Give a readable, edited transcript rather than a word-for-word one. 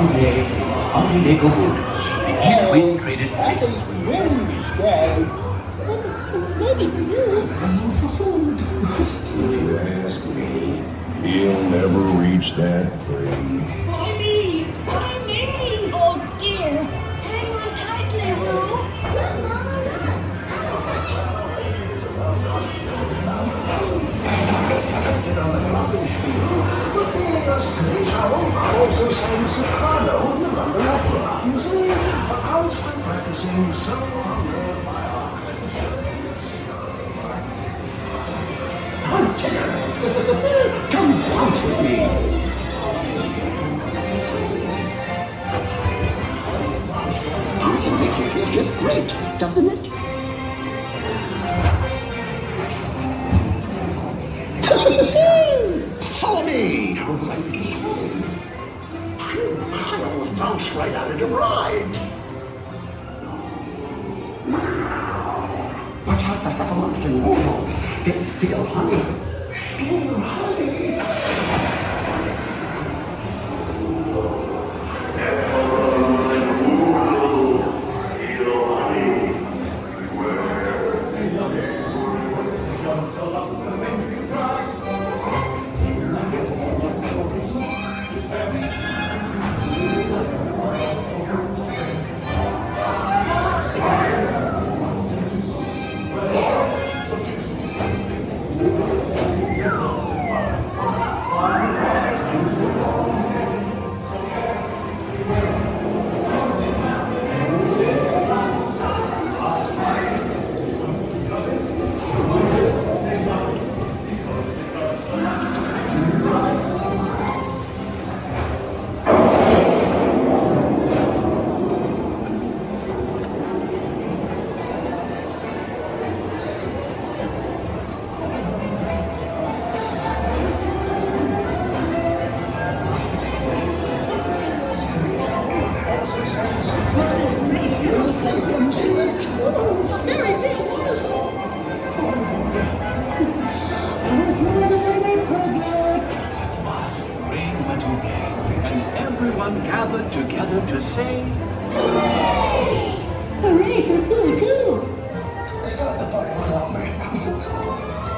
One day, Humpty Acre Wood, the east wind traded places with the west wind. Maybe you need for food. If you ask me, he'll never reach that plane. Why me? Why me? Oh dear. Hang on tightly, Roo. I also sang soprano in the London Opera. You see, I'll start practicing so hunger via. Come out with me. I can make you feel just great, doesn't it? Follow me! Oh, my little swan. Phew, I almost bounced right out of the ride. Watch out for heffalumps and woozles. They steal honey. Steal honey. Gathered together to say, Hooray for Pooh, too! Stop the party without me.